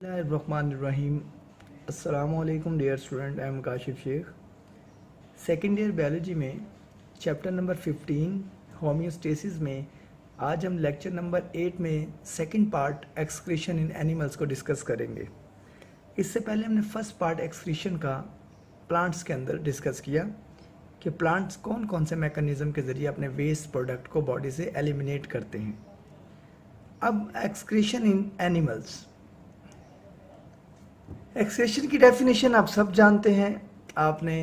Bismillahirrahmanirrahim. अस्सलामुअलैकुम dear student, I am Kashif Shaikh. Second year biology में chapter number 15 homeostasis में आज हम लेक्चर नंबर 8 में second part excretion in animals को डिस्कस करेंगे। इससे पहले हमने फर्स्ट पार्ट एक्सक्रीशन का प्लांट्स के अंदर डिस्कस किया कि प्लांट्स कौन कौन से मैकेनिज्म के ज़रिए अपने वेस्ट प्रोडक्ट को बॉडी से एलिमिनेट करते हैं। अब एक्सक्रीशन इन एनिमल्स, एक्सक्रीशन की डेफिनेशन आप सब जानते हैं। आपने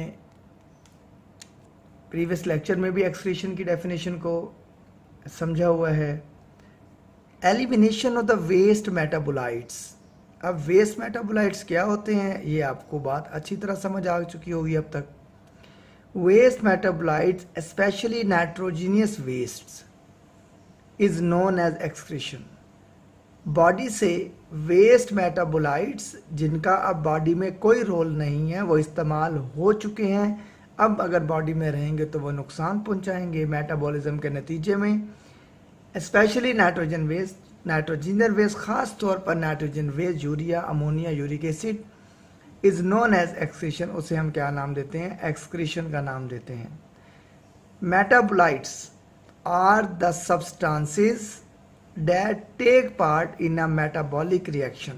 प्रीवियस लेक्चर में भी एक्सक्रीशन की डेफिनेशन को समझा हुआ है। Elimination of the waste metabolites. अब वेस्ट मेटाबोलाइट्स क्या होते हैं ये आपको बात अच्छी तरह समझ आ चुकी होगी अब तक। Waste metabolites specially nitrogenous wastes is known as excretion. Body से वेस्ट मेटाबोलाइट्स जिनका अब बॉडी में कोई रोल नहीं है, वो इस्तेमाल हो चुके हैं, अब अगर बॉडी में रहेंगे तो वो नुकसान पहुंचाएंगे मेटाबॉलिज्म के नतीजे में। Specially nitrogen waste, nitrogenous waste, ख़ास तौर पर nitrogen waste, urea, ammonia, uric acid is known as excretion. उसे हम क्या नाम देते हैं? एक्सक्रीशन का नाम देते हैं। Metabolites are the substances that take part in a metabolic reaction।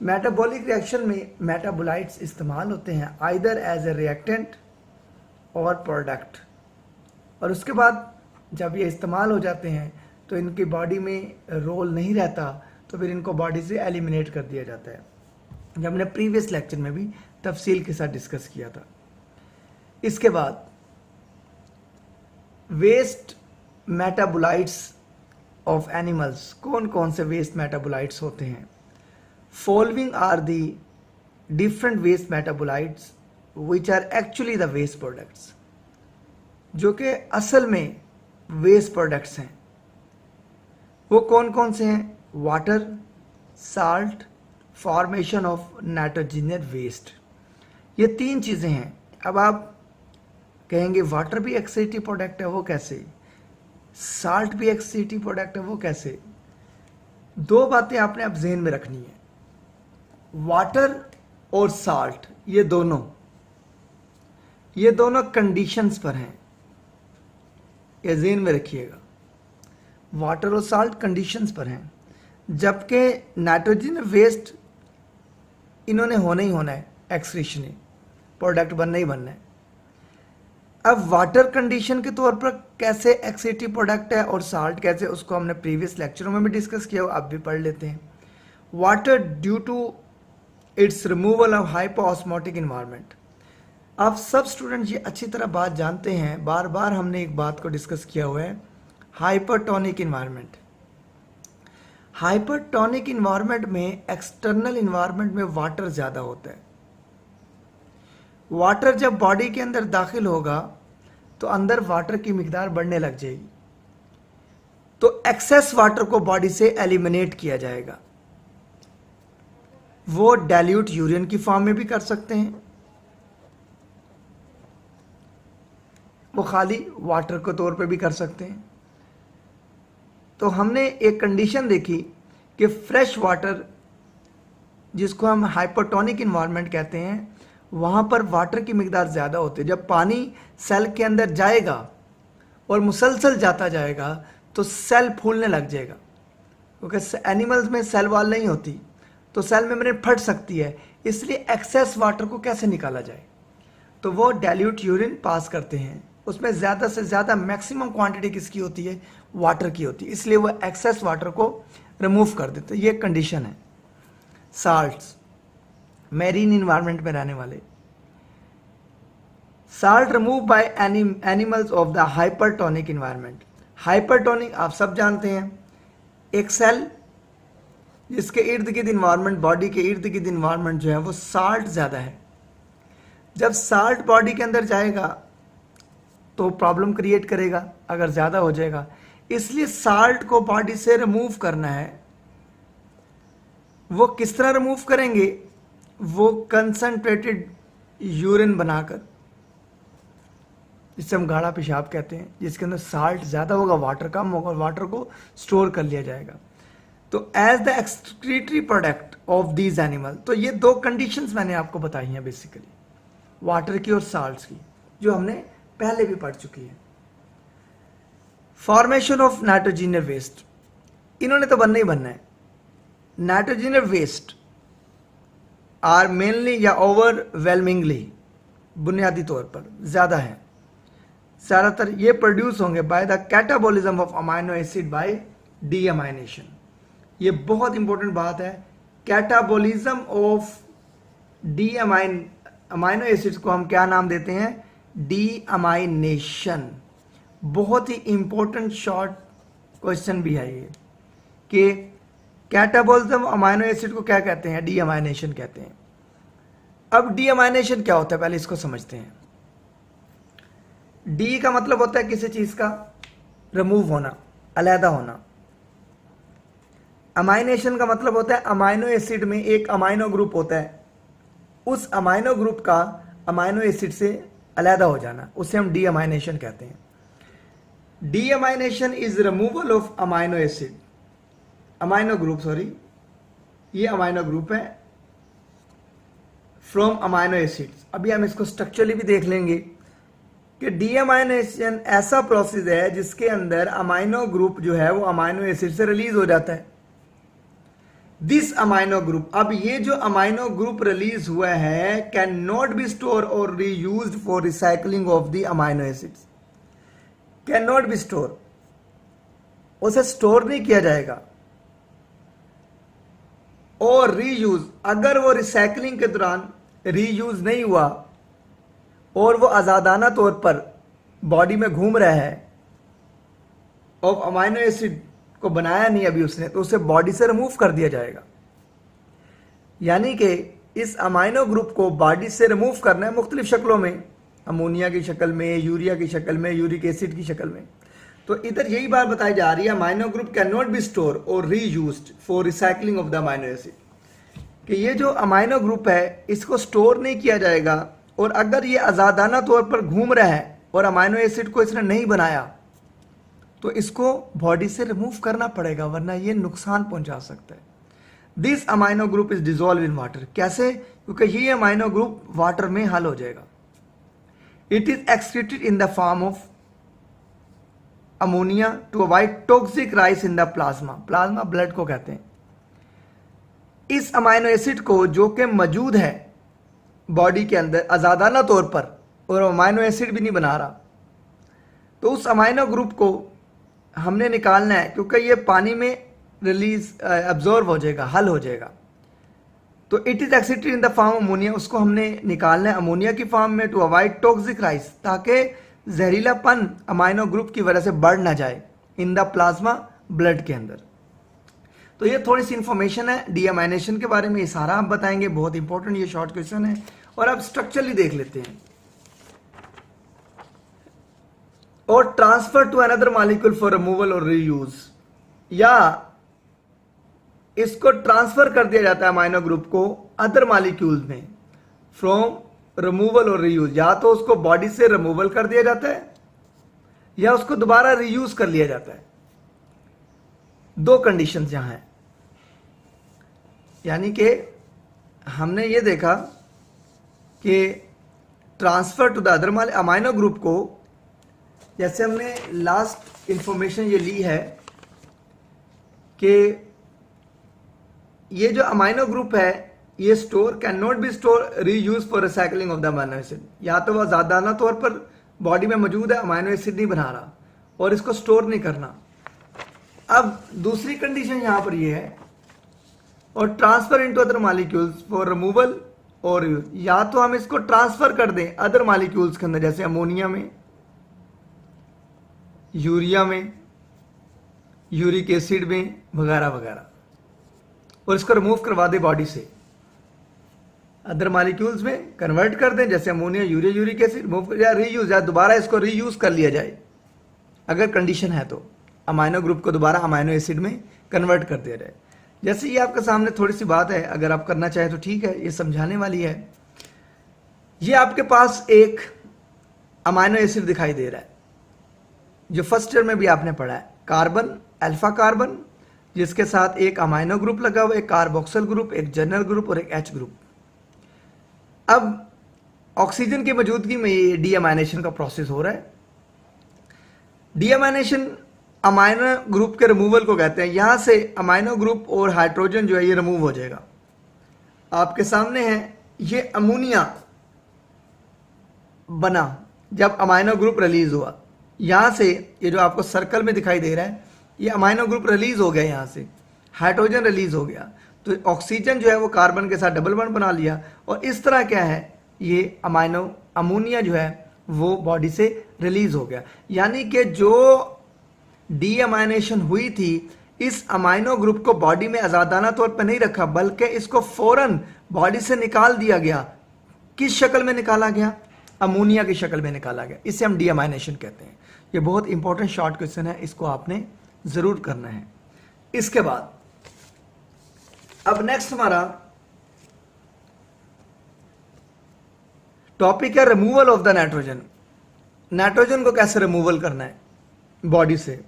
metabolic reaction में metabolites इस्तेमाल होते हैं either as a reactant और product, और उसके बाद जब ये इस्तेमाल हो जाते हैं तो इनकी बॉडी में रोल नहीं रहता, तो फिर इनको बॉडी से एलिमिनेट कर दिया जाता है। जब हमने प्रीवियस लेक्चर में भी तफसील के साथ डिस्कस किया था। इसके बाद वेस्ट मेटाबोलाइट्स ऑफ एनिमल्स, कौन कौन से वेस्ट मेटाबोलाइट्स होते हैं? Following are the different waste metabolites which are actually the waste products, जो कि असल में वेस्ट प्रोडक्ट्स हैं। वो कौन कौन से हैं? Water, salt, formation of nitrogenous waste. ये तीन चीज़ें हैं। अब आप कहेंगे वाटर भी एक्सीटी प्रोडक्ट है, वो कैसे? साल्ट भी एक्सीटी प्रोडक्ट है, वो कैसे? दो बातें आपने अब ज़हन में रखनी है। वाटर और साल्ट ये दोनों कंडीशंस पर हैं, ये ज़हन में रखिएगा। वाटर और साल्ट कंडीशंस पर हैं, जबकि नाइट्रोजन वेस्ट इन्होंने होना ही होना है, एक्सक्रीशन प्रोडक्ट बनना ही बनना है। अब वाटर कंडीशन के तौर पर कैसे एक्सीटी प्रोडक्ट है और साल्ट कैसे, उसको हमने प्रीवियस लेक्चरों में भी डिस्कस किया, आप भी पढ़ लेते हैं। Water due to its removal of hypoosmotic environment. आप सब स्टूडेंट ये अच्छी तरह बात जानते हैं, बार बार हमने एक बात को डिस्कस किया हुआ है, हाइपरटोनिक इन्वायरमेंट। हाइपरटोनिक इन्वायरमेंट में एक्सटर्नल इन्वायरमेंट में वाटर ज़्यादा होता है। वाटर जब बॉडी के अंदर दाखिल होगा तो अंदर वाटर की मिकदार बढ़ने लग जाएगी, तो एक्सेस वाटर को बॉडी से एलिमिनेट किया जाएगा। वो डाइल्यूट यूरिन की फॉर्म में भी कर सकते हैं, वो खाली वाटर के तौर पे भी कर सकते हैं। तो हमने एक कंडीशन देखी कि फ्रेश वाटर, जिसको हम हाइपरटोनिक इन्वायरमेंट कहते हैं, वहाँ पर वाटर की मिकदार ज़्यादा होती है। जब पानी सेल के अंदर जाएगा और मुसलसल जाता जाएगा तो सेल फूलने लग जाएगा, क्योंकि एनिमल्स में सेल वॉल नहीं होती, तो सेल मेम्ब्रेन फट सकती है। इसलिए एक्सेस वाटर को कैसे निकाला जाए, तो वो डाइल्यूट यूरिन पास करते हैं। उसमें ज़्यादा से ज़्यादा मैक्सिमम क्वांटिटी किसकी होती है? वाटर की होती है, इसलिए वो एक्सेस वाटर को रिमूव कर देते हैं। ये कंडीशन है। साल्ट्स, मैरीन इन्वायरमेंट में रहने वाले। Salt remove by animals of the hypertonic environment. Hypertonic आप सब जानते हैं, एक सेल जिसके इर्द गिर्द इन्वायरमेंट, बॉडी के इर्द गिर्द इन्वायरमेंट जो है वो साल्ट ज़्यादा है। जब साल्ट बॉडी के अंदर जाएगा तो प्रॉब्लम क्रिएट करेगा अगर ज़्यादा हो जाएगा, इसलिए साल्ट को बॉडी से रिमूव करना है। वो किस तरह रिमूव करेंगे? वो कंसंट्रेटेड यूरिन बनाकर, जिससे हम गाढ़ा पेशाब कहते हैं, जिसके अंदर साल्ट ज़्यादा होगा, वाटर कम होगा, और वाटर को स्टोर कर लिया जाएगा। तो as the excretory product of these animal, तो ये दो कंडीशंस मैंने आपको बताई हैं बेसिकली, वाटर की और साल्ट्स की, जो हमने पहले भी पढ़ चुकी है। फॉर्मेशन ऑफ नाइट्रोजनस वेस्ट, इन्होंने तो बनना ही बनना है। नाइट्रोजनस वेस्ट आर मेनली या ओवरवेलमिंगली, बुनियादी तौर पर ज़्यादा है, ज़्यादातर ये प्रोड्यूस होंगे by the catabolism of amino acid by deamination. ये बहुत इंपॉर्टेंट बात है, कैटाबॉलिज्म ऑफ अमाइनो एसिड्स को हम क्या नाम देते हैं, डीअमाइनेशन। बहुत ही इंपॉर्टेंट शॉर्ट क्वेश्चन भी है ये कि कैटाबॉलिज्म अमाइनो एसिड को क्या कहते हैं, डीअमाइनेशन कहते हैं। अब डीअमाइनेशन क्या होता है पहले इसको समझते हैं। डी का मतलब होता है किसी चीज का रिमूव होना, अलहदा होना। अमाइनेशन का मतलब होता है अमाइनो एसिड में एक अमाइनो ग्रुप होता है, उस अमाइनो ग्रुप का अमाइनो एसिड से अलहदा हो जाना, उसे हम डीअमाइनेशन कहते हैं। Deamination is removal of amino acid, amino group, sorry ये अमाइनो ग्रुप है फ्रॉम अमाइनो एसिड्स। अभी हम इसको स्ट्रक्चरली भी देख लेंगे कि डीअमाइनेशन ऐसा प्रोसेस है जिसके अंदर अमाइनो ग्रुप जो है वो अमाइनो एसिड से रिलीज हो जाता है। दिस अमाइनो ग्रुप, अब ये जो अमाइनो ग्रुप रिलीज हुआ है कैन नॉट बी स्टोर और reused for recycling of the amino acids. Can not be store, उसे स्टोर नहीं किया जाएगा, और रीयूज, अगर वो रिसाइकलिंग के दौरान रीयूज नहीं हुआ और वो आजादाना तौर पर बॉडी में घूम रहा है और अमाइनो एसिड को बनाया नहीं अभी उसने, तो उसे बॉडी से रिमूव कर दिया जाएगा। यानी कि इस अमाइनो ग्रुप को बॉडी से रिमूव करना है मुख्तलिफ शक्लों में, अमोनिया की शक्ल में, यूरिया की शक्ल में, यूरिक एसिड की शक्ल में। तो इधर यही बात बताई जा रही है, amino group can not be store और reused for recycling of the amino acid, कि ये जो अमाइनो ग्रुप है इसको स्टोर नहीं किया जाएगा, और अगर ये आज़ादाना तौर पर घूम रहा है और अमाइनो एसिड को इसने नहीं बनाया तो इसको बॉडी से रिमूव करना पड़ेगा, वरना ये नुकसान पहुंचा सकता है। This amino group is dissolve in water, कैसे, क्योंकि ये अमाइनो ग्रुप वाटर में हल हो जाएगा। It is excreted in the form of ammonia to avoid toxic rise in the plasma, plasma blood को कहते हैं। इस अमाइनो एसिड को जो कि मौजूद है बॉडी के अंदर आज़ादाना तौर पर, और अमाइनो एसिड भी नहीं बना रहा, तो उस अमाइनो ग्रुप को हमने निकालना है, क्योंकि ये पानी में रिलीज एब्जॉर्ब हो जाएगा, हल हो जाएगा। तो it is excreted in the form ammonia, उसको हमने निकालना है अमोनिया की फॉर्म में, टू अवॉइड टॉक्सिक राइज, ताकि जहरीलापन अमाइनो ग्रुप की वजह से बढ़ ना जाए इन द प्लाज्मा, ब्लड के अंदर। तो ये थोड़ी सी इंफॉर्मेशन है डीअमाइनेशन के बारे में, ये सारा हम बताएंगे, बहुत इंपॉर्टेंट ये शॉर्ट क्वेश्चन है। और अब स्ट्रक्चरली देख लेते हैं। और transfer to another molecule for removal और रीयूज, या इसको ट्रांसफर कर दिया जाता है अमाइनो ग्रुप को अदर मॉलिक्यूल्स में फ्रॉम रिमूवल और रीयूज, या तो उसको बॉडी से रिमूवल कर दिया जाता है या उसको दोबारा रीयूज कर लिया जाता है। दो कंडीशंस यहां हैं, यानी कि हमने ये देखा कि transfer to the other amino group को, जैसे हमने लास्ट इंफॉर्मेशन ये ली है कि ये जो अमाइनो ग्रुप है ये store can not be store reuse for recycling of the amino acid, या तो वह ज़्यादाना तौर पर बॉडी में मौजूद है, अमाइनो एसिड नहीं बना रहा और इसको स्टोर नहीं करना। अब दूसरी कंडीशन यहां पर ये है, और transfer into other molecules for removal और यूज, या तो हम इसको ट्रांसफर कर दें अदर मॉलिक्यूल्स के अंदर, जैसे अमोनिया में, यूरिया में, यूरिक एसिड में, वगैरह वगैरह, और इसको रिमूव करवा दें बॉडी से, अदर मॉलिक्यूल्स में कन्वर्ट कर दें, जैसे ammonia, urea, uric acid, remove या रीयूज, या दोबारा इसको रीयूज कर लिया जाए अगर कंडीशन है तो, अमाइनो ग्रुप को दोबारा अमाइनो एसिड में कन्वर्ट कर दिया जाए। जैसे ये आपके सामने थोड़ी सी बात है, अगर आप करना चाहें तो ठीक है, ये समझाने वाली है। ये आपके पास एक अमाइनो एसिड दिखाई दे रहा है जो फर्स्ट ईयर में भी आपने पढ़ा है, कार्बन, अल्फा कार्बन, जिसके साथ एक अमाइनो ग्रुप लगा हुआ, एक कार्बोक्सिल ग्रुप, एक जनरल ग्रुप और एक H ग्रुप। अब ऑक्सीजन की मौजूदगी में ये डीअमाइनेशन का प्रोसेस हो रहा है। डीअमाइनेशन अमाइनो ग्रुप के रिमूवल को कहते हैं। यहां से अमाइनो ग्रुप और हाइड्रोजन जो है ये रिमूव हो जाएगा। आपके सामने है ये अमोनिया बना जब अमाइनो ग्रुप रिलीज हुआ। यहां से ये जो आपको सर्कल में दिखाई दे रहा है ये अमाइनो ग्रुप रिलीज हो गया, यहां से हाइड्रोजन रिलीज हो गया, तो ऑक्सीजन जो है वो कार्बन के साथ डबल बॉन्ड बना लिया और इस तरह क्या है ये अमोनिया जो है वो बॉडी से रिलीज हो गया। यानी कि जो डीअमाइनेशन हुई थी इस अमाइनो ग्रुप को बॉडी में आजादाना तौर पर नहीं रखा बल्कि इसको फौरन बॉडी से निकाल दिया गया। किस शक्ल में निकाला गया? अमोनिया की शक्ल में निकाला गया। इसे हम डीअमाइनेशन कहते हैं। ये बहुत इंपॉर्टेंट शॉर्ट क्वेश्चन है, इसको आपने जरूर करना है। इसके बाद अब नेक्स्ट हमारा टॉपिक है removal of the nitrogen. Nitrogen को कैसे रिमूवल करना है बॉडी से?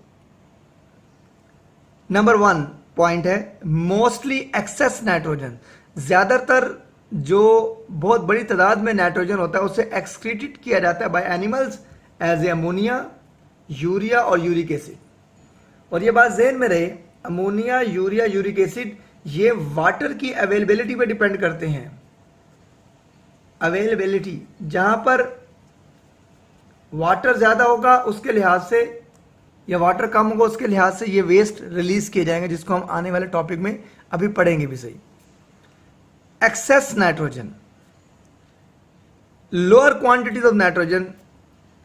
नंबर 1 पॉइंट है मोस्टली एक्सेस नाइट्रोजन। ज्यादातर जो बहुत बड़ी तादाद में नाइट्रोजन होता है उसे एक्सक्रीटेड किया जाता है by animals as a ammonia, urea और यूरिक एसिड। और ये बात ज़हन में रहे, अमोनिया, यूरिया, यूरिक एसिड ये वाटर की अवेलेबिलिटी पे डिपेंड करते हैं। अवेलेबिलिटी, जहां पर वाटर ज्यादा होगा उसके लिहाज से या वाटर कम होगा उसके लिहाज से ये वेस्ट रिलीज किए जाएंगे, जिसको हम आने वाले टॉपिक में अभी पढ़ेंगे भी सही। Excess nitrogen, lower quantities of nitrogen,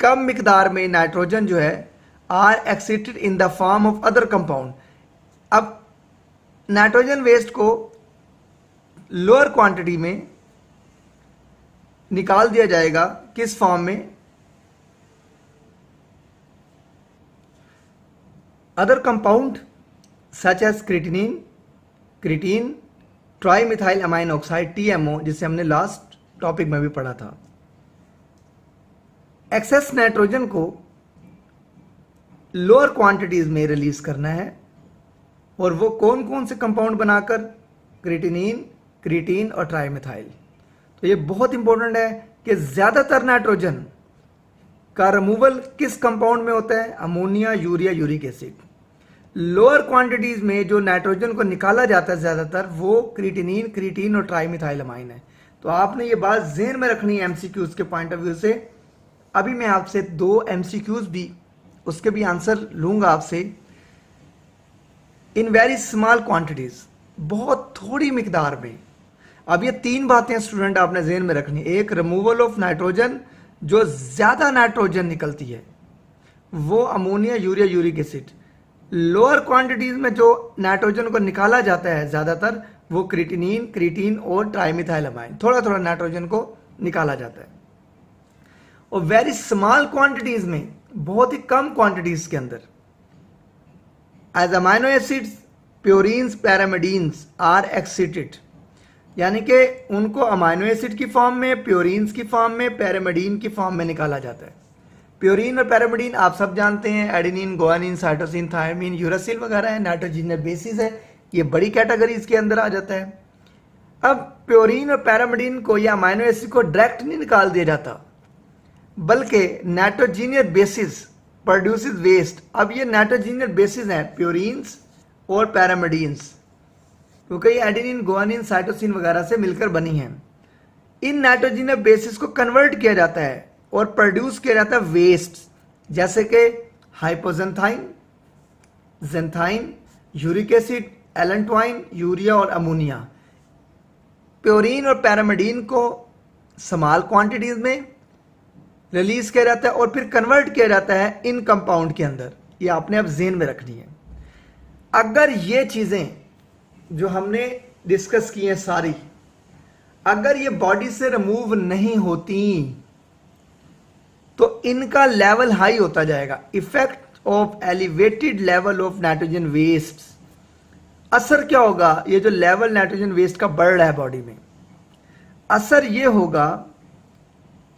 कम मिकदार में नाइट्रोजन जो है are excreted in the form of other compound. अब नाइट्रोजन वेस्ट को लोअर क्वांटिटी में निकाल दिया जाएगा, किस फॉर्म में? Other compound such as creatine, trimethyl amine oxide TMO, जिसे हमने लास्ट टॉपिक में भी पढ़ा था। एक्सेस नाइट्रोजन को लोअर क्वांटिटीज में रिलीज करना है और वो कौन कौन से कंपाउंड बनाकर? क्रिटीन और ट्राइमिथाइल। तो ये बहुत इंपॉर्टेंट है कि ज्यादातर नाइट्रोजन का रिमूवल किस कंपाउंड में होता है? Ammonia, urea, uric acid. Lower quantities में जो नाइट्रोजन को निकाला जाता है ज्यादातर वो क्रिटीन और ट्राइमिथाइल अमाइन है। तो आपने ये बात ज़हन में रखनी है MCQs के पॉइंट ऑफ व्यू से। अभी मैं आपसे 2 MCQs भी उसके भी आंसर लूंगा आपसे। इन वेरी स्मॉल क्वांटिटीज, बहुत थोड़ी मिकदार में। अब ये 3 बातें स्टूडेंट आपने ज़हन में रखनी। एक, रिमूवल ऑफ नाइट्रोजन, जो ज्यादा नाइट्रोजन निकलती है वो ammonia, urea, uric acid. Lower quantities में जो नाइट्रोजन को निकाला जाता है ज्यादातर वो क्रिटीन और ट्राइमिथाइल अमाइन, थोड़ा थोड़ा नाइट्रोजन को निकाला जाता है। और वेरी स्मॉल क्वांटिटीज में, बहुत ही कम क्वांटिटीज के अंदर, as amino acids, purines, pyrimidines are excreted, यानी कि उनको अमाइनो एसिड की फॉर्म में, प्योरीन्स की फॉर्म में, पैरामिडीन की फॉर्म में निकाला जाता है। प्योरीन और पैरामिडीन आप सब जानते हैं, adenine, guanine, cytosine, thymine, uracil वगैरह है, नाइट्रोजनस बेसिस है, ये बड़ी कैटेगरीज के अंदर आ जाता है। अब प्योरीन और पैरामिडीन को या अमाइनो एसिड को डायरेक्ट नहीं निकाल दिया जाता, बल्कि नाइट्रोजीनियस बेसिस प्रोड्यूसेस वेस्ट। अब ये नाइट्रोजीनियस बेसिस हैं प्योरीन्स और पैरामिडीन्स, क्योंकि ये एडेनिन, गुआनिन, साइटोसिन वगैरह से मिलकर बनी हैं। इन नाइट्रोजीनियस बेसिस को कन्वर्ट किया जाता है और प्रोड्यूस किया जाता है वेस्ट, जैसे कि हाइपोजेंथाइन, जेंथाइन, यूरिक एसिड, एलेंटवाइन, यूरिया और अमोनिया। प्योरीन और पैरामिडीन को स्मॉल क्वांटिटीज में रिलीज किया जाता है और फिर कन्वर्ट किया जाता है इन कंपाउंड के अंदर। ये आपने अब ज़हन में रखनी है। अगर ये चीजें जो हमने डिस्कस की हैं सारी, अगर ये बॉडी से रिमूव नहीं होती तो इनका लेवल हाई होता जाएगा। Effect of elevated level of nitrogen waste, असर क्या होगा? ये जो लेवल नाइट्रोजन वेस्ट का बढ़ रहा है बॉडी में, असर ये होगा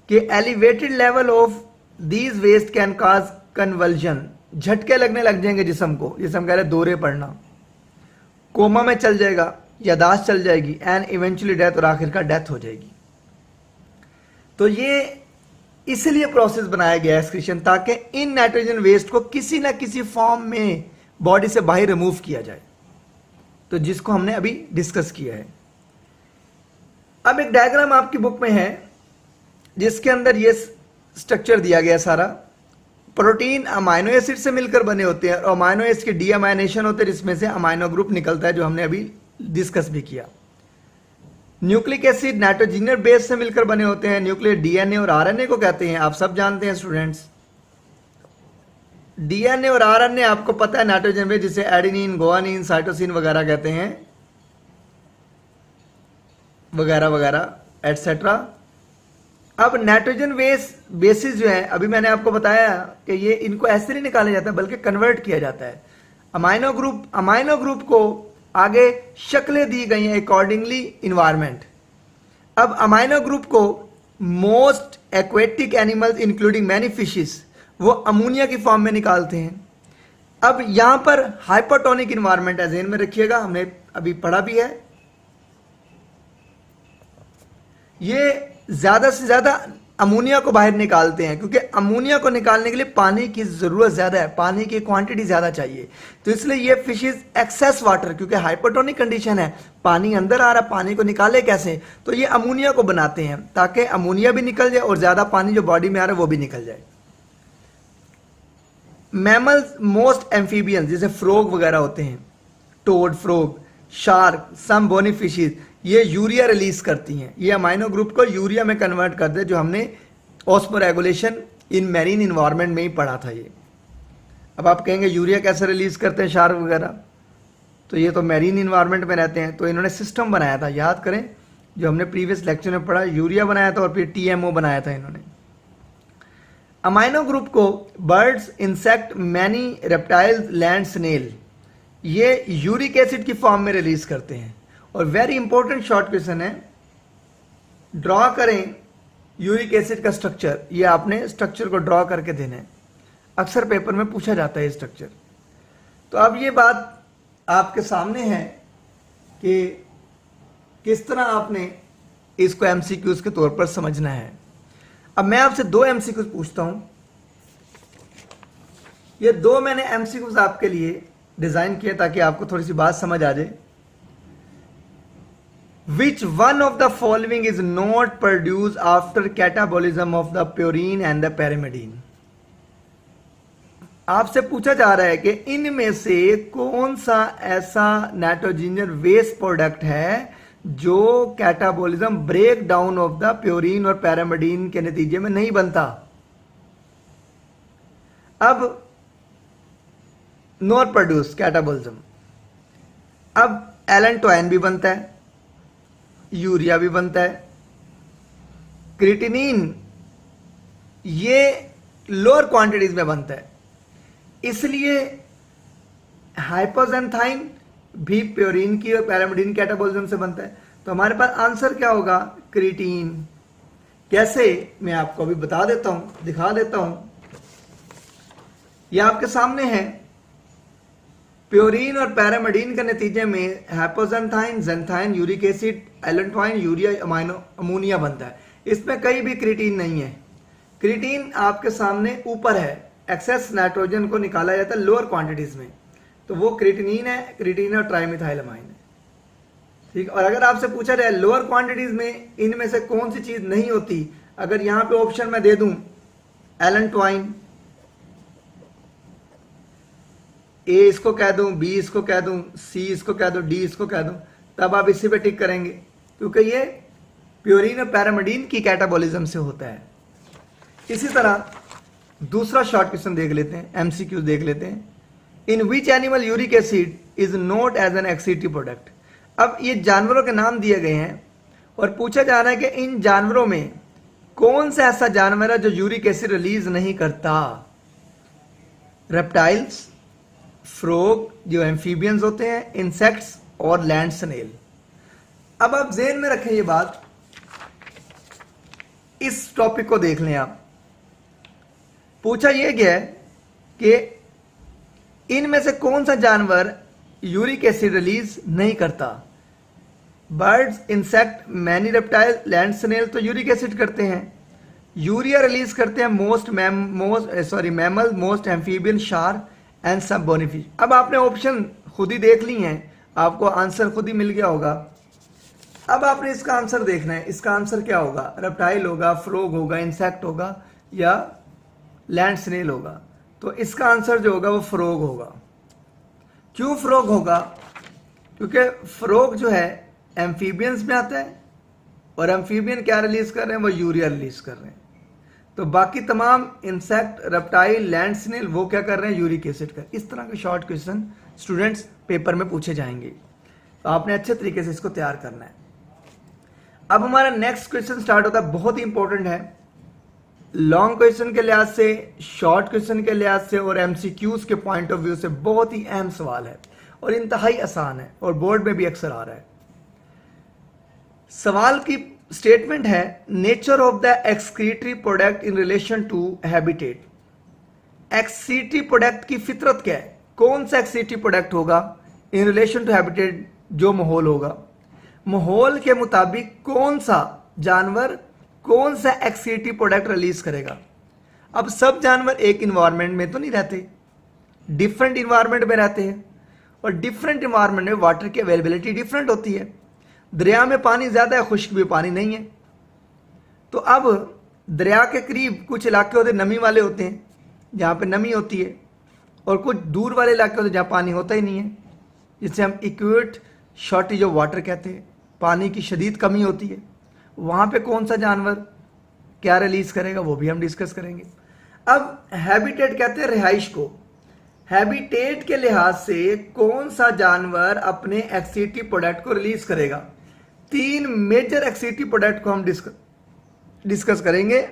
कि elevated level of these waste can cause convulsion, झटके लगने लग जाएंगे जिस्म को, जिसे हम कह रहे हैं दौरे पड़ना। कोमा में चल जाएगा, यादाश्त चल जाएगी, एंड इवेंचुअली डेथ, और आखिरकार डेथ हो जाएगी। तो ये इसलिए प्रोसेस बनाया गया है एक्सक्रीशन, ताकि इन नाइट्रोजन वेस्ट को किसी ना किसी फॉर्म में बॉडी से बाहर रिमूव किया जाए, तो जिसको हमने अभी डिस्कस किया है। अब एक डायग्राम आपकी बुक में है जिसके अंदर ये स्ट्रक्चर दिया गया सारा। प्रोटीन अमाइनो एसिड से मिलकर बने होते हैं और अमाइनो एसिड के डीअमाइनेशन होते हैं, जिसमें से अमाइनो ग्रुप निकलता है, जो हमने अभी डिस्कस भी किया। न्यूक्लिक एसिड नाइट्रोजनस बेस से मिलकर बने होते हैं। न्यूक्लियर डीएनए और आरएनए को कहते हैं, आप सब जानते हैं स्टूडेंट्स। डीएनए और आरएनए आपको पता है नाइट्रोजन बेस, जिसे एडेनिन, गुआनिन, साइटोसिन वगैरह कहते हैं, वगैरह वगैरह एटसेट्रा। अब नाइट्रोजन बेसिस जो है, अभी मैंने आपको बताया कि ये इनको ऐसे नहीं निकाला जाता बल्कि कन्वर्ट किया जाता है। अमाइनो ग्रुप को आगे शक्लें दी गई हैं अकॉर्डिंगली इन्वायरमेंट। अब अमाइनो ग्रुप को most aquatic animals including many fishes वो अमोनिया की फॉर्म में निकालते हैं। अब यहां पर हाइपोटोनिक इन्वायरमेंट है, ध्यान में रखिएगा, हमने अभी पढ़ा भी है। ये ज्यादा से ज्यादा अमोनिया को बाहर निकालते हैं, क्योंकि अमोनिया को निकालने के लिए पानी की जरूरत ज्यादा है, पानी की क्वांटिटी ज्यादा चाहिए। तो इसलिए ये फिशेस एक्सेस वाटर, क्योंकि हाइपोटोनिक कंडीशन है, पानी अंदर आ रहा है, पानी को निकाले कैसे, तो ये अमोनिया को बनाते हैं ताकि अमोनिया भी निकल जाए और ज्यादा पानी जो बॉडी में आ रहा है वो भी निकल जाए। मैमल्स, मोस्ट एम्फीबियंस जैसे फ्रॉग वगैरह होते हैं, टोड, फ्रॉग, शार्क, सम बोनी फिशेस, ये यूरिया रिलीज करती हैं। ये अमाइनो ग्रुप को यूरिया में कन्वर्ट करते हैं, जो हमने ऑस्मोरेगुलेशन इन मैरीन इन्वायरमेंट में ही पढ़ा था ये। अब आप कहेंगे यूरिया कैसे रिलीज करते हैं शार्क वगैरह, तो ये तो मैरीन इन्वायरमेंट में रहते हैं, तो इन्होंने सिस्टम बनाया था, याद करें जो हमने प्रीवियस लेक्चर में पढ़ा, यूरिया बनाया था और फिर टीएमओ बनाया था इन्होंने। अमाइनो ग्रुप को birds, insect, many reptiles, land snail ये यूरिक एसिड की फॉर्म में रिलीज करते हैं। और वेरी इंपॉर्टेंट शॉर्ट क्वेश्चन है, ड्रॉ करें यूरिक एसिड का स्ट्रक्चर। ये आपने स्ट्रक्चर को ड्रॉ करके देना है, अक्सर पेपर में पूछा जाता है ये स्ट्रक्चर। तो अब ये बात आपके सामने है कि किस तरह आपने इसको एमसीक्यूज के तौर पर समझना है। अब मैं आपसे दो एमसीक्यूज पूछता हूं। ये दो मैंने एमसीक्यूज आपके लिए डिजाइन किए ताकि आपको थोड़ी सी बात समझ आ जाए। Which one of the following is not produced after catabolism of the purine and the pyrimidine? आपसे पूछा जा रहा है कि इनमें से कौन सा ऐसा नाइट्रोजन वेस्ट प्रोडक्ट है जो catabolism break down of the purine और पैरामिडीन के नतीजे में नहीं बनता। अब नॉट प्रोड्यूस कैटाबोलिज्म, अब एलेंटोइन भी बनता है, यूरिया भी बनता है, क्रिएटिनिन ये लोअर क्वांटिटीज में बनता है, इसलिए हाइपोजेंथाइन भी प्योरीन की और पैरामिडीन कैटाबोलिज्म से बनता है। तो हमारे पास आंसर क्या होगा, क्रिएटिन। कैसे, मैं आपको अभी बता देता हूं, दिखा देता हूं। यह आपके सामने है, प्योरीन और पैरामिडीन के नतीजे में hypoxanthine, xanthine, uric acid, allantoin, urea, ammonia बनता है। इसमें कहीं भी क्रिएटिन नहीं है। क्रिएटिन आपके सामने ऊपर है, एक्सेस नाइट्रोजन को निकाला जाता है लोअर क्वांटिटीज में, तो वो क्रिएटिनिन है, क्रिएटिन और ट्राइमिथाइलमाइन है, ठीक। और अगर आपसे पूछा जाए लोअर क्वांटिटीज में इनमें से कौन सी चीज नहीं होती, अगर यहां पे ऑप्शन में दे दूं एलेंटोइन, ए इसको कह दूं, बी इसको कह दूं, सी इसको कह दूं, डी इसको कह दूं, तब आप इसी पे टिक करेंगे, क्योंकि ये प्योरीन और पैरामिडीन की कैटाबोलिज्म से होता है। इसी तरह दूसरा शॉर्ट क्वेश्चन देख लेते हैं, एमसीक्यू देख लेते हैं। In which animal uric acid is not as an excretory product. अब ये जानवरों के नाम दिए गए हैं और पूछा जा रहा है कि इन जानवरों में कौन सा ऐसा जानवर है जो यूरिक एसिड रिलीज नहीं करता। रेप्टाइल्स, फ्रॉग जो एम्फीबियंस होते हैं, इंसेक्ट्स और लैंड स्नेल। अब आप ज़हन में रखें ये बात, इस टॉपिक को देख लें आप। पूछा यह गया है कि इनमें से कौन सा जानवर यूरिक एसिड रिलीज नहीं करता। Birds, insect, many reptile, land snail तो यूरिक एसिड करते हैं। यूरिया रिलीज करते हैं mammal, most amphibian, shark and सब बोनीफिश। अब आपने ऑप्शन खुद ही देख ली हैं, आपको आंसर खुद ही मिल गया होगा। अब आपने इसका आंसर देखना है, इसका आंसर क्या होगा? रेप्टाइल होगा, फ्रॉग होगा, इंसेक्ट होगा या लैंड स्नेल होगा? तो इसका आंसर जो होगा वो फ्रॉग होगा। क्यों फ्रॉग होगा? क्योंकि फ्रॉग जो है एम्फीबियंस में आता है और एम्फीबियन क्या रिलीज कर रहे हैं? वो यूरिया रिलीज कर रहे हैं। तो बाकी तमाम इंसेक्ट, रेप्टाइल, लैंड स्नेल वो क्या कर रहे हैं? यूरिक एसिड कर। इस तरह के शॉर्ट क्वेश्चन स्टूडेंट्स पेपर में पूछे जाएंगे, तो आपने अच्छे तरीके से इसको तैयार करना है। अब हमारा नेक्स्ट क्वेश्चन स्टार्ट होता है, बहुत ही इंपॉर्टेंट है, लॉन्ग क्वेश्चन के लिहाज से, शॉर्ट क्वेश्चन के लिहाज से और एमसीक्यूज के पॉइंट ऑफ व्यू से बहुत ही अहम सवाल है और इंतहाई आसान है और बोर्ड में भी अक्सर आ रहा है। सवाल की स्टेटमेंट है, nature of the excretory product in relation to habitat. Excretory product की फितरत क्या है? कौन सा एक्सक्रीटरी प्रोडक्ट होगा इन रिलेशन टू हैबिटेट? जो माहौल होगा, माहौल के मुताबिक कौन सा जानवर कौन सा एक्सक्रीटरी प्रोडक्ट रिलीज करेगा? अब सब जानवर एक इन्वायरमेंट में तो नहीं रहते, डिफरेंट इन्वायरमेंट में रहते हैं और डिफरेंट इन्वायरमेंट में वाटर की अवेलेबिलिटी डिफरेंट होती है। दरिया में पानी ज्यादा है, खुश्क भी पानी नहीं है। तो अब दरिया के करीब कुछ इलाके होते हैं नमी वाले होते हैं, जहाँ पे नमी होती है, और कुछ दूर वाले इलाके होते हैं जहाँ पानी होता ही नहीं है, जिसे हम एक्यूट शॉर्टेज ऑफ वाटर कहते हैं, पानी की शदीद कमी होती है। वहाँ पे कौन सा जानवर क्या रिलीज करेगा वो भी हम डिस्कस करेंगे। अब हैबिटेट कहते हैं रिहाइश को। हैबिटेट के लिहाज से कौन सा जानवर अपने एक्सक्रीटरी प्रोडक्ट को रिलीज करेगा? 3 मेजर एक्सक्रीटरी प्रोडक्ट को हम डिस्कस करेंगे।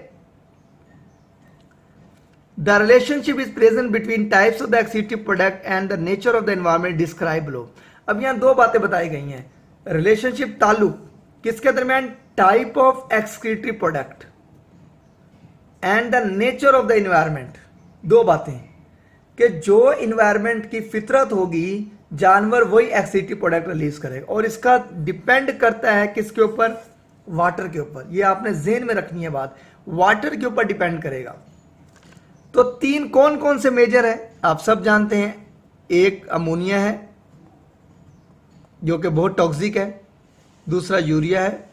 The relationship is present between types of the excretory product and the nature of the environment describe लो। अब यहां 2 बातें बताई गई हैं। रिलेशनशिप, ताल्लुक किसके दरमियान? Type of excretory product and the nature of the environment. 2 बातें कि जो इन्वायरमेंट की फितरत होगी, जानवर वही एक्सक्रीटरी प्रोडक्ट रिलीज करेगा और इसका डिपेंड करता है किसके ऊपर? वाटर के ऊपर। ये आपने ज़हन में रखनी है बात, वाटर के ऊपर डिपेंड करेगा। तो 3 कौन कौन से मेजर है आप सब जानते हैं। एक अमोनिया है जो कि बहुत टॉक्सिक है, दूसरा यूरिया है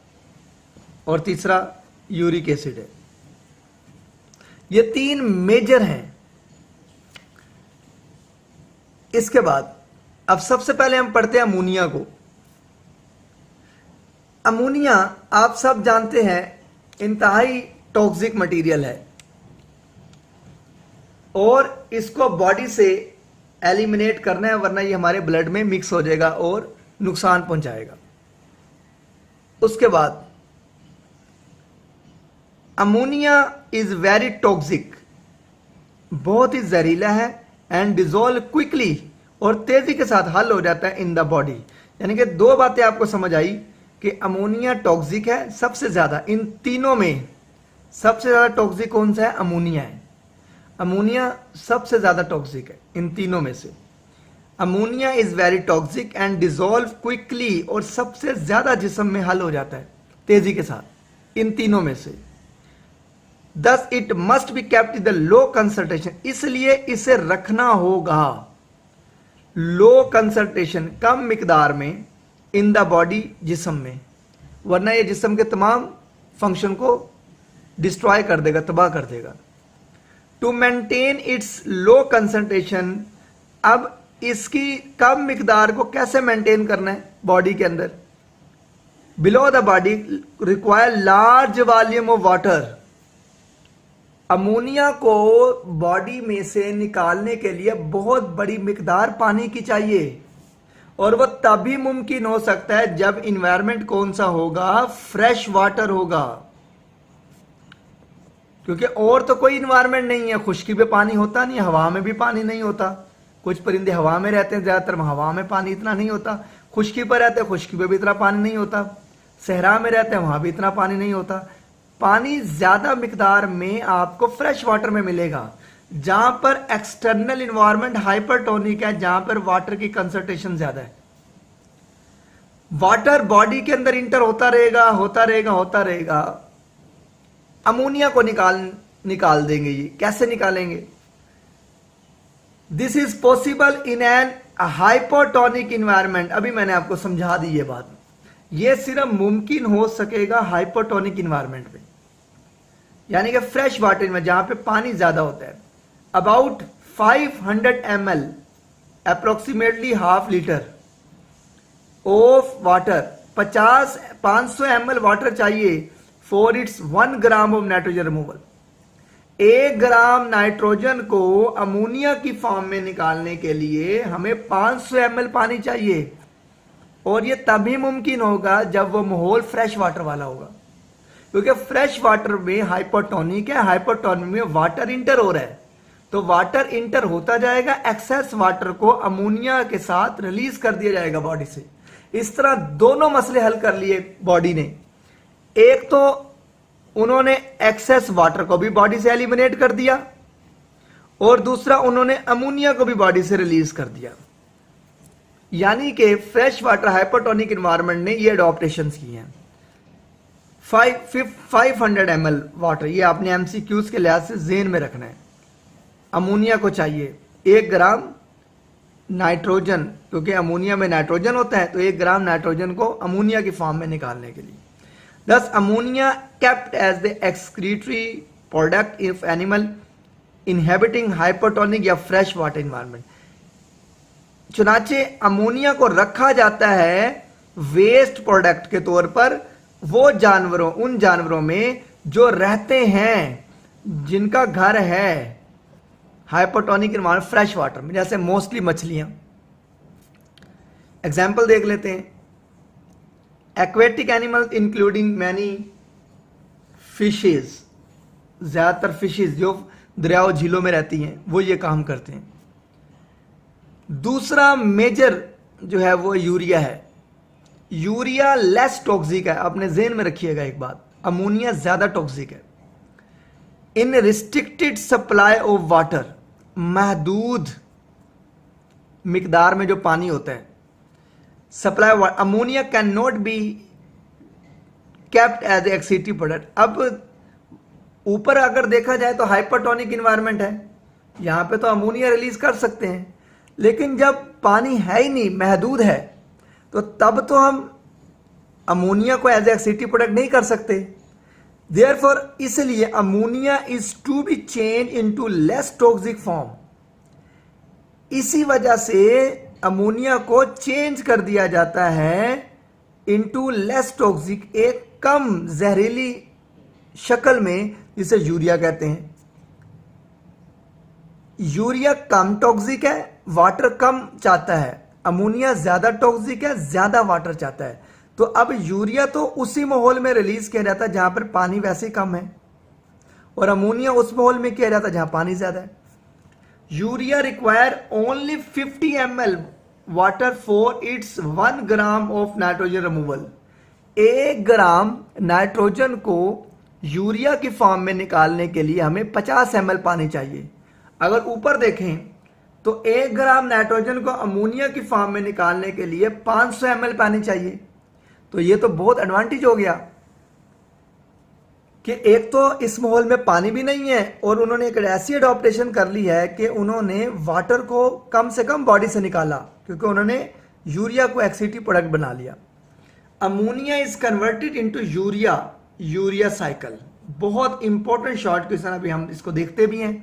और तीसरा यूरिक एसिड है। ये 3 मेजर हैं। इसके बाद अब सबसे पहले हम पढ़ते हैं अमोनिया को। अमोनिया आप सब जानते हैं इंतहाई टॉक्सिक मटेरियल है और इसको बॉडी से एलिमिनेट करना है, वरना ये हमारे ब्लड में मिक्स हो जाएगा और नुकसान पहुंचाएगा। उसके बाद अमोनिया इज वेरी टॉक्सिक, बहुत ही जहरीला है, एंड डिजोल्व क्विकली और तेजी के साथ हल हो जाता है इन द बॉडी। यानी कि 2 बातें आपको समझ आई कि अमोनिया टॉक्सिक है सबसे ज्यादा। इन तीनों में सबसे ज्यादा टॉक्सिक कौन सा है? अमोनिया है। अमोनिया सबसे ज्यादा टॉक्सिक है इन तीनों में से। Ammonia is very toxic and dissolve quickly और सबसे ज्यादा जिस्म में हल हो जाता है तेजी के साथ इन तीनों में से। Thus it must be kept in the low concentration, इसलिए इसे रखना होगा लो कंसंट्रेशन, कम मिकदार में, इन द बॉडी, जिस्म में, वरना ये जिस्म के तमाम फंक्शन को डिस्ट्रॉय कर देगा, तबाह कर देगा। To maintain its low concentration, अब इसकी कम मिकदार को कैसे मेंटेन करना है बॉडी के अंदर? Below the body require large volume of water. Ammonia को बॉडी में से निकालने के लिए बहुत बड़ी मिकदार पानी की चाहिए और वह तभी मुमकिन हो सकता है जब इन्वायरमेंट कौन सा होगा? फ्रेश वाटर होगा। क्योंकि और तो कोई इन्वायरमेंट नहीं है, खुश्की पे पानी होता नहीं, हवा में भी पानी नहीं होता। कुछ परिंदे हवा में रहते हैं, ज्यादातर हवा में पानी इतना नहीं होता। खुश्की पर रहते हैं, खुश्की पे भी इतना पानी नहीं होता। सहरा में रहते हैं, वहां भी इतना पानी नहीं होता। पानी ज्यादा मिकदार में आपको फ्रेश वाटर में मिलेगा, जहां पर एक्सटर्नल इन्वायरमेंट हाइपरटोनिक है, जहां पर वाटर की कंसंट्रेशन ज्यादा है। वाटर बॉडी के अंदर इंटर होता रहेगा होता रहेगा होता रहेगा, अमोनिया को निकाल देंगे। ये कैसे निकालेंगे? This is possible in an hypertonic environment. अभी मैंने आपको समझा दी ये बात। ये सिर्फ मुमकिन हो सकेगा हाइपरटोनिक इन्वायरमेंट में, यानी कि फ्रेश वाटर में जहां पे पानी ज्यादा होता है। About 500 ml approximately half litre of water, 500 ml water चाहिए for its 1 gram of nitrogen removal. 1 gram nitrogen को अमोनिया की फॉर्म में निकालने के लिए हमें 500 ml पानी चाहिए, और ये तभी मुमकिन होगा जब वो माहौल फ्रेश वाटर वाला होगा, क्योंकि फ्रेश वाटर में हाइपरटोनिक है, हाइपरटोनिक में वाटर इंटर हो रहा है, तो वाटर इंटर होता जाएगा, एक्सेस वाटर को अमोनिया के साथ रिलीज कर दिया जाएगा बॉडी से। इस तरह दोनों मसले हल कर लिए बॉडी ने। एक तो उन्होंने एक्सेस वाटर को भी बॉडी से एलिमिनेट कर दिया, और दूसरा उन्होंने अमोनिया को भी बॉडी से रिलीज कर दिया। यानी कि फ्रेश वाटर हाइपरटोनिक एनवायरनमेंट ने ये अडॉप्टेशंस की हैं। 500 ml वाटर, ये आपने एमसीक्यूज के लिहाज से जेन में रखना है। अमोनिया को चाहिए 1 ग्राम नाइट्रोजन, क्योंकि अमोनिया में नाइट्रोजन होता है, तो 1 ग्राम नाइट्रोजन को अमोनिया की फॉर्म में निकालने के लिए। Thus ammonia kept as the excretory product of animal inhabiting hypertonic या fresh water environment। चुनाचे अमोनिया को रखा जाता है वेस्ट प्रोडक्ट के तौर पर वो जानवरों, उन जानवरों में जो रहते हैं, जिनका घर है हाइपरटोनिक एनवायरनमेंट फ्रेश वाटर में, जैसे मोस्टली मछलियां। एग्जाम्पल देख लेते हैं। Aquatic animals including many fishes, ज्यादातर फिशेज जो दरियाओं झीलों में रहती हैं वो ये काम करते हैं। दूसरा मेजर जो है वो यूरिया है। यूरिया लेस टॉक्सिक है, आपने जेन में रखिएगा एक बात, अमोनिया ज्यादा टॉक्सिक है। In restricted supply of water, महदूद मिकदार में जो पानी होता है, supply ammonia can not be kept as excretory product. अब ऊपर अगर देखा जाए तो हाइपरटोनिक इन्वायरमेंट है, यहां पे तो अमोनिया रिलीज कर सकते हैं, लेकिन जब पानी है ही नहीं, महदूद है, तो तब तो हम अमोनिया को एज एक्सीटी प्रोडक्ट नहीं कर सकते। देयरफॉर इसलिए ammonia is to be change into less toxic form. इसी वजह से अमोनिया को चेंज कर दिया जाता है इनटू लेस टॉक्सिक, एक कम जहरीली शक्ल में, जिसे यूरिया कहते हैं। यूरिया कम टॉक्सिक है, वाटर कम चाहता है, अमोनिया ज्यादा टॉक्सिक है, ज्यादा वाटर चाहता है। तो अब यूरिया तो उसी माहौल में रिलीज किया जाता है जहां पर पानी वैसे ही कम है, और अमोनिया उस माहौल में किया जाता है जहां पानी ज्यादा है। Urea require only 50 ml water for its 1 gram of nitrogen removal. 1 gram nitrogen को यूरिया की फॉर्म में निकालने के लिए हमें 50 ml पानी चाहिए। अगर ऊपर देखें तो 1 ग्राम नाइट्रोजन को अमोनिया की फॉर्म में निकालने के लिए 500 ml पानी चाहिए। तो ये तो बहुत एडवांटेज हो गया कि एक तो इस माहौल में पानी भी नहीं है, और उन्होंने एक ऐसी एडॉप्टेशन कर ली है कि उन्होंने वाटर को कम से कम बॉडी से निकाला, क्योंकि उन्होंने यूरिया को एक्सीटी प्रोडक्ट बना लिया। Ammonia is converted into urea, urea cycle. बहुत इंपॉर्टेंट शॉर्ट क्वेश्चन, अभी हम इसको देखते भी हैं।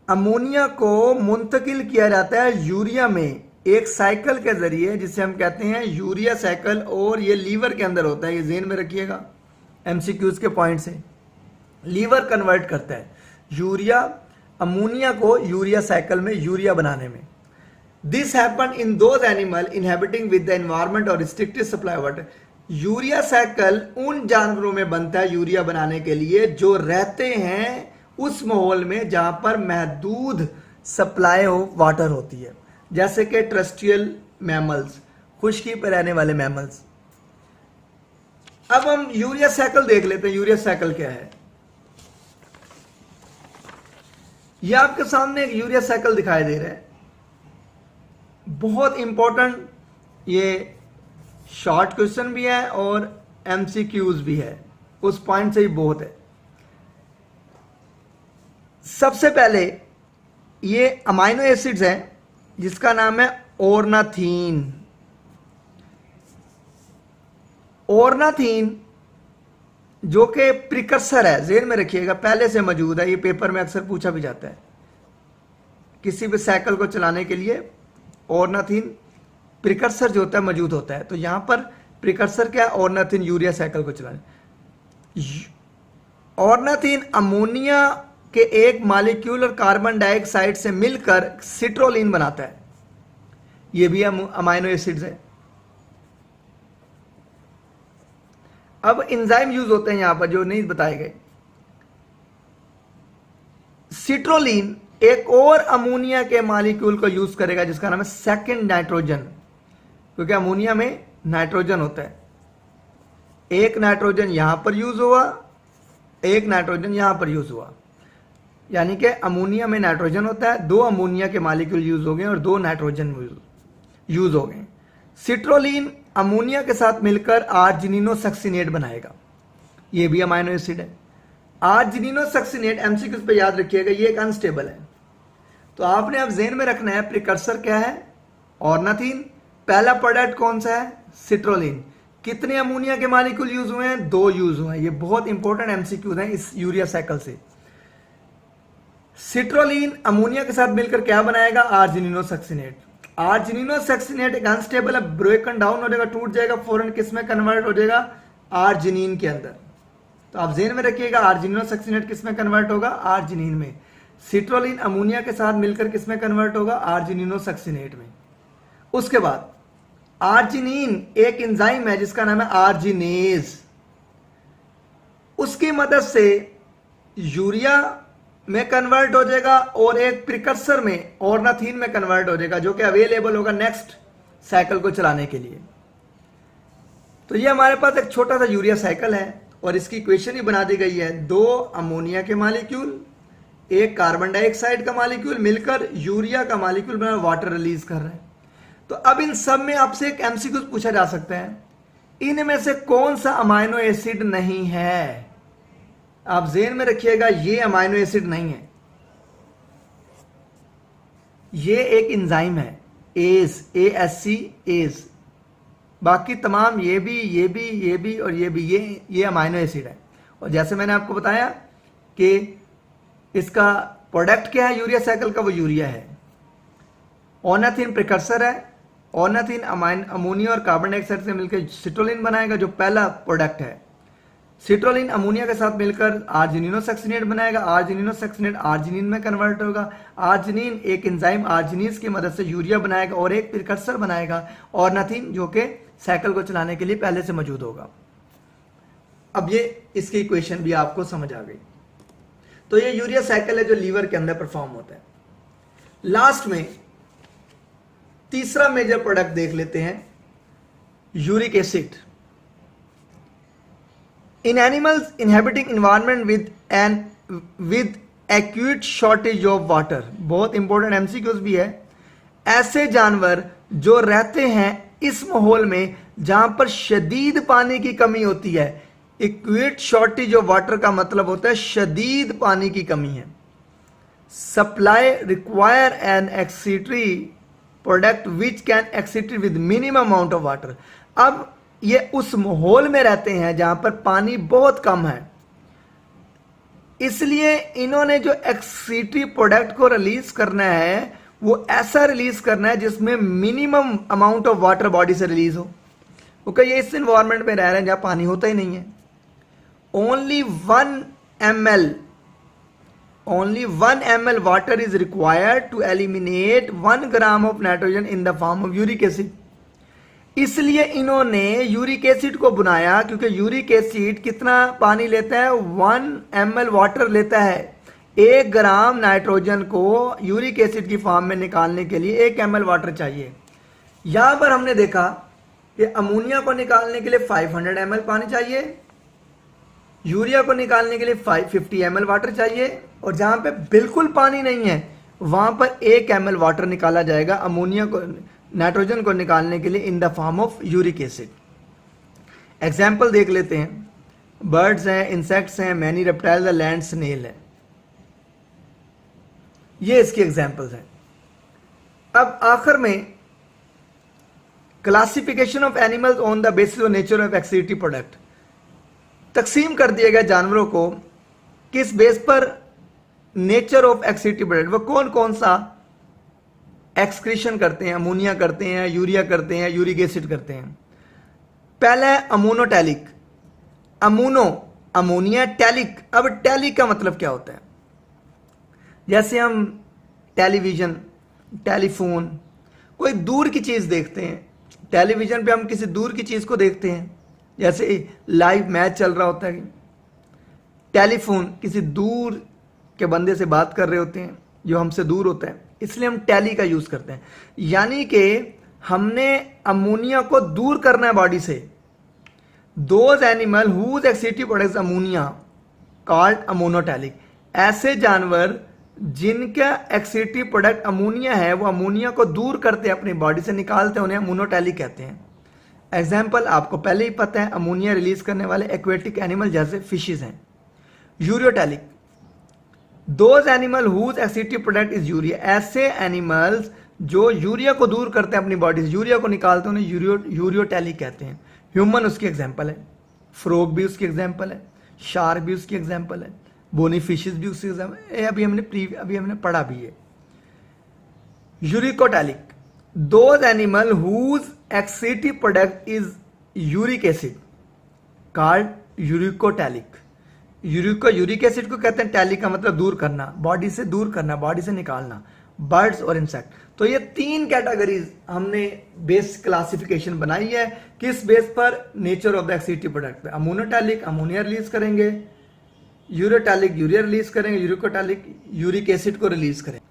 अमोनिया को मुंतकिल किया जाता है यूरिया में एक साइकिल के जरिए, जिसे हम कहते हैं यूरिया साइकिल, और ये लीवर के अंदर होता है, ये जेन में रखिएगा एमसीक्यूज के पॉइंट से। लीवर कन्वर्ट करता है यूरिया, अमोनिया को यूरिया साइकिल में, यूरिया बनाने में। This happen in those animal inhabiting with the environment और restricted supply water. Urea cycle उन जानवरों में बनता है यूरिया बनाने के लिए जो रहते हैं उस माहौल में जहां पर महदूद सप्लाई ऑफ वाटर होती है, जैसे कि टेरेस्ट्रियल मैमल्स, खुश्की पर रहने वाले मैमल्स। अब हम यूरिया साइकिल देख लेते हैं। यूरिया साइकिल क्या है? ये आपके सामने एक यूरिया साइकिल दिखाई दे रहा है, बहुत इंपॉर्टेंट, ये शॉर्ट क्वेश्चन भी है और एमसीक्यूज भी है, उस पॉइंट से ही बहुत है। सबसे पहले ये अमाइनो एसिड्स हैं जिसका नाम है ऑर्नाथीन। ऑर्नाथीन जो कि प्रिकर्सर है, ज़हन में रखिएगा, पहले से मौजूद है, ये पेपर में अक्सर पूछा भी जाता है। किसी भी साइकिल को चलाने के लिए ऑर्नाथीन प्रिकर्सर जो होता है मौजूद होता है। तो यहां पर प्रिकर्सर क्या है? ऑर्नाथीन यूरिया साइकिल को चलाने। ऑर्नाथीन अमोनिया के एक मॉलिक्यूल और कार्बन डाइऑक्साइड से मिलकर सिट्रोलिन बनाता है। ये भी अमाइनो एसिड्स है। अब एंजाइम यूज होते हैं यहां पर जो नहीं बताए गए। सिट्रोलिन एक और अमोनिया के मॉलिक्यूल को यूज करेगा जिसका नाम है सेकंड नाइट्रोजन, क्योंकि अमोनिया में नाइट्रोजन होता है। एक नाइट्रोजन यहां पर यूज हुआ, एक नाइट्रोजन यहां पर यूज हुआ, यानी कि अमोनिया में नाइट्रोजन होता है, दो अमोनिया के मॉलिक्यूल यूज हो गए और दो नाइट्रोजन यूज हो गए। सिट्रोलिन अमोनिया के साथ मिलकर आर्जिनिनोसक्सिनेट बनाएगा। ये भी अमाइनो एसिड है। आर्जिनिनोसक्सिनेट एमसीक्यूज पे याद रखिएगा, ये एक अनस्टेबल है। तो आपने अब ज़हन में रखना है प्रिकर्सर क्या है? ऑर्नाथीन। पहला प्रोडक्ट कौन सा है? सिट्रोलिन। कितने अमोनिया के मॉलिक्यूल यूज हुए हैं? दो यूज हुए हैं। ये बहुत इंपॉर्टेंट एमसीक्यूज हैं इस यूरिया साइकिल से। सिट्रोलिन अमोनिया के साथ मिलकर क्या बनाएगा? आर्जिनिनोसक्सिनेट। आर्जिनिनोसक्सिनेट एक अनस्टेबल है, ब्रेकन डाउन हो जाएगा, टूट जाएगा, फौरन किस में कन्वर्ट हो जाएगा? आर्जिनिन के अंदर। तो आप ज़हन में रखिएगा आर्जिनिनोसक्सिनेट किस में कन्वर्ट होगा? आर्जिनिन में। सिट्रोलिन अमोनिया के साथ मिलकर किस में कन्वर्ट होगा? आर्जिनिनोसक्सिनेट में। उसके बाद आर्जिनिन एक एंजाइम है जिसका नाम है आर्जिनेज। उसकी मदद से यूरिया में कन्वर्ट हो जाएगा और एक प्रिकर्सर में ऑर्नाथीन में कन्वर्ट हो जाएगा, जो कि अवेलेबल होगा नेक्स्ट साइकिल को चलाने के लिए। तो ये हमारे पास एक छोटा सा यूरिया साइकिल है और इसकी इक्वेशन ही बना दी गई है। दो अमोनिया के मॉलिक्यूल, एक कार्बन डाइऑक्साइड का मॉलिक्यूल मिलकर यूरिया का मॉलिक्यूल बना वाटर रिलीज कर रहे हैं। तो अब इन सब में आपसे एक एमसीक्यू पूछा जा सकता है, इनमें से कौन सा अमाइनो एसिड नहीं है? आप ज़हन में रखिएगा ये अमाइनो एसिड नहीं है, ये एक एंजाइम है, एज, ASC, एज। बाकी तमाम ये भी और ये भी, ये अमाइनो एसिड है। और जैसे मैंने आपको बताया कि इसका प्रोडक्ट क्या है यूरिया साइकिल का? वो यूरिया है। ऑर्नाथीन प्रिकर्सर है। ऑर्नाथीन अमोनिया और कार्बन डाइऑक्साइड से मिलकर सिट्रोलिन बनाएगा, जो पहला प्रोडक्ट है। सिट्रोलिन अमोनिया के साथ मिलकर आर्जिनिनोसक्सिनेट बनाएगा। आर्जिनिनोसक्सिनेट आर्जिनिन में कन्वर्ट होगा। आर्जिनिन एक एंजाइम आर्जिनीज की मदद से यूरिया बनाएगा और एक प्रिकर्सर बनाएगा ऑर्नाथीन, जो कि साइकिल को चलाने के लिए पहले से मौजूद होगा। अब ये इसकी इक्वेशन भी आपको समझ आ गई। तो ये यूरिया साइकिल है जो लीवर के अंदर परफॉर्म होता है। लास्ट में तीसरा मेजर प्रोडक्ट देख लेते हैं, uric acid. In animals inhabiting environment with acute shortage of water, बहुत इंपॉर्टेंट एमसीक्यूज भी है। ऐसे जानवर जो रहते हैं इस माहौल में जहां पर शदीद पानी की कमी होती है। एक्यूट शॉर्टेज ऑफ वाटर का मतलब होता है शदीद पानी की कमी है। Supply require an excretory product which can excretory with minimum amount of water. अब ये उस माहौल में रहते हैं जहां पर पानी बहुत कम है, इसलिए इन्होंने जो एक्सीटरी प्रोडक्ट को रिलीज करना है वो ऐसा रिलीज करना है जिसमें minimum amount of water body से रिलीज हो, क्योंकि ये इस एनवायरनमेंट में रह रहे हैं जहां पानी होता ही नहीं है। Only 1 ml water is required to eliminate 1 gram of nitrogen in the form of uric acid. इसलिए इन्होंने यूरिक एसिड को बनाया, क्योंकि यूरिक एसिड कितना पानी लेता है? 1 ml वाटर लेता है। 1 ग्राम नाइट्रोजन को यूरिक एसिड की फॉर्म में निकालने के लिए 1 ml वाटर चाहिए। यहां पर हमने देखा कि अमोनिया को निकालने के लिए 500 ml पानी चाहिए यूरिया को निकालने के लिए 50 ml वाटर चाहिए, और जहां पे बिल्कुल पानी नहीं है वहां पर 1 ml वाटर निकाला जाएगा अमोनिया को, नाइट्रोजन को निकालने के लिए इन the form of uric acid. Example देख लेते हैं। बर्ड्स हैं, इंसेक्ट्स हैं, मैनी रेप्टाइल्स, लैंड स्नेल है, ये इसकी एग्जाम्पल्स हैं। अब आखिर में classification of animals on the basis of nature of excretory product, तकसीम कर दिया गया जानवरों को किस बेस पर, नेचर ऑफ एक्सिटी प्रोडक्ट, वो कौन कौन सा एक्सक्रीशन करते हैं, अमोनिया करते हैं, यूरिया करते हैं, यूरिक एसिड करते हैं। पहला है अमोनोटैलिक, अमोनो अमोनिया, टैलिक। अब टैलिक का मतलब क्या होता है? जैसे हम टेलीविजन, टेलीफोन, कोई दूर की चीज देखते हैं, टेलीविजन पे हम किसी दूर की चीज को देखते हैं, जैसे लाइव मैच चल रहा होता है। टेलीफोन, किसी दूर के बंदे से बात कर रहे होते हैं जो हमसे दूर होता है, इसलिए हम टैली का यूज करते हैं। यानी कि हमने अमोनिया को दूर करना है बॉडी से। Those animal whose excretory products ammonia called ammonotelic, ऐसे जानवर जिनका एक्सिटी प्रोडक्ट अमोनिया है, वो अमोनिया को दूर करते हैं, अपनी बॉडी से निकालते हैं, उन्हें अमोनोटैलिक कहते हैं। एग्जाम्पल आपको पहले ही पता है, अमोनिया रिलीज करने वाले एक्वेटिक एनिमल जैसे फिशेज हैं। Ureotelic, those animal whose excretory product is urea, ऐसे एनिमल्स जो यूरिया को दूर करते हैं अपनी बॉडी से, यूरिया को निकालते हैं, उन्हें यूरियोटैलिक कहते हैं। ह्यूमन उसकी एग्जाम्पल है, फ्रॉग भी उसकी एग्जाम्पल है, शार्क भी उसकी एग्जाम्पल है, बोनी फिशेस भी उसकी एग्जाम्पल है। अभी हमने पढ़ा भी है। Uricotelic, those animal whose excretory product is uric acid called uricotelic. Uric acid को कहते हैं, टैलिक का मतलब दूर करना, बॉडी से दूर करना, बॉडी से निकालना। बर्ड्स और इंसेक्ट, तो ये 3 कैटेगरीज हमने बेस क्लासिफिकेशन बनाई है। किस बेस पर? नेचर ऑफ द एक्सिटी प्रोडक्ट पे। अमोनोटैलिक अमोनिया रिलीज करेंगे, यूरियोटैलिक यूरिया रिलीज करेंगे, यूरिकोटैलिक यूरिक एसिड को रिलीज करेंगे।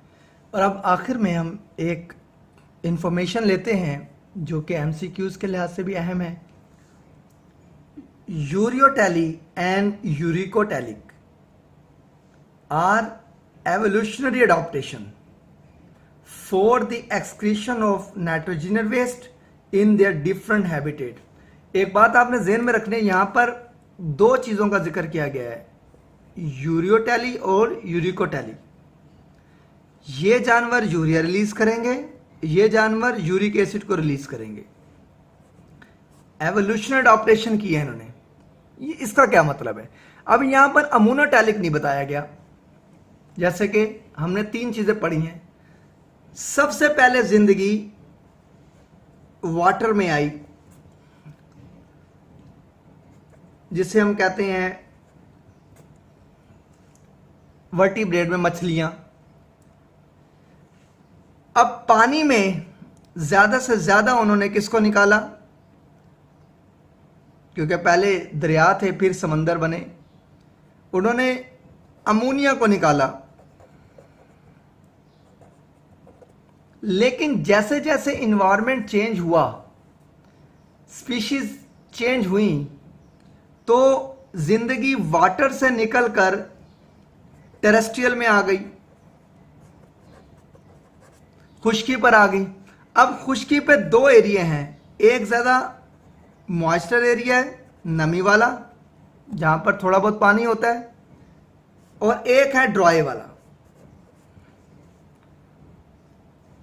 और अब आखिर में हम एक इंफॉर्मेशन लेते हैं जो कि एमसीक्यूज के लिहाज से भी अहम है। Ureotely and uricotelic are evolutionary adaptation for the excretion of nitrogenous waste in their different habitat। एक बात आपने ज़हन में रखनी है, यहां पर 2 चीजों का जिक्र किया गया है, यूरियोटैली और यूरिकोटैली। ये जानवर यूरिया रिलीज करेंगे, ये जानवर यूरिक एसिड को रिलीज करेंगे। एवोल्यूशनरी अडॉप्टेशन की है इन्होंने। ये इसका क्या मतलब है? अब यहां पर अमोनोटैलिक नहीं बताया गया, जैसे कि हमने 3 चीजें पढ़ी हैं। सबसे पहले जिंदगी वाटर में आई, जिसे हम कहते हैं वर्टिब्रेट में मछलियां। अब पानी में ज्यादा से ज्यादा उन्होंने किसको निकाला? क्योंकि पहले दरिया थे, फिर समंदर बने, उन्होंने अमोनिया को निकाला। लेकिन जैसे जैसे इन्वायरमेंट चेंज हुआ, स्पीशीज चेंज हुई, तो जिंदगी वाटर से निकलकर टेरेस्ट्रियल में आ गई, खुश्की पर आ गई। अब खुश्की पे 2 एरिया हैं, एक ज्यादा मॉइस्चर एरिया है, नमी वाला, जहां पर थोड़ा बहुत पानी होता है, और एक है ड्राई वाला।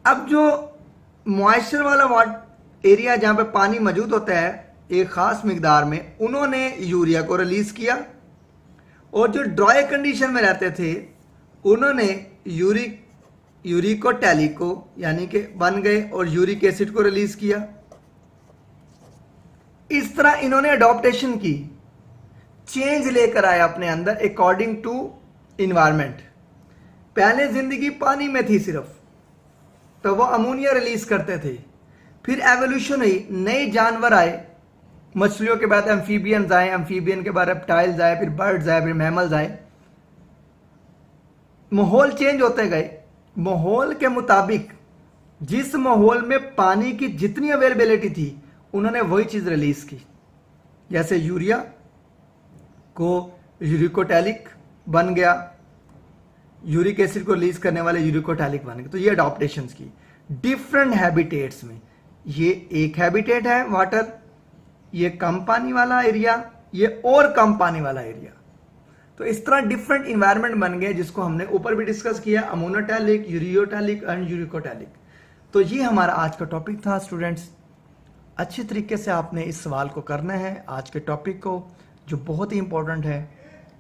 अब जो मॉइस्चर वाला एरिया जहां पे पानी मौजूद होता है एक खास मिकदार में, उन्होंने यूरिया को रिलीज किया, और जो ड्राई कंडीशन में रहते थे उन्होंने यूरिकोटैलिक को यानी कि बन गए और यूरिक एसिड को रिलीज किया। इस तरह इन्होंने अडॉप्टेशन की, चेंज लेकर आया अपने अंदर अकॉर्डिंग टू इन्वायरमेंट। पहले जिंदगी पानी में थी सिर्फ, तो वो अमोनिया रिलीज करते थे। फिर एवोल्यूशन हुई, नए जानवर आए, मछलियों के बाद एम्फीबियंस आए, एम्फीबियन के बाद रेप्टाइल्स आए, फिर बर्ड्स आए, फिर मैमल्स आए। माहौल चेंज होते गए, माहौल के मुताबिक जिस माहौल में पानी की जितनी अवेलेबिलिटी थी उन्होंने वही चीज रिलीज की। जैसे यूरिया को यूरिकोटैलिक बन गया, यूरिक एसिड को रिलीज करने वाले यूरिकोटैलिक बन गए। तो ये अडॉप्टेशंस की डिफरेंट हैबिटेट्स में, ये एक हैबिटेट है वाटर, ये कम पानी वाला एरिया, ये और कम पानी वाला एरिया। तो इस तरह डिफरेंट इन्वायरमेंट बन गए, जिसको हमने ऊपर भी डिस्कस किया, अमोनोटैलिक, यूरियोटैलिक एंड यूरिकोटैलिक। तो ये हमारा आज का टॉपिक था स्टूडेंट्स। अच्छी तरीके से आपने इस सवाल को करना है, आज के टॉपिक को, जो बहुत ही इंपॉर्टेंट है।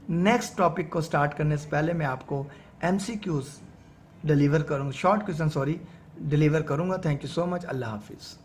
नेक्स्ट टॉपिक को स्टार्ट करने से पहले मैं आपको MCQs डिलीवर करूँगा, शॉर्ट क्वेश्चन डिलीवर करूँगा। Thank you so much. अल्लाह हाफिज़।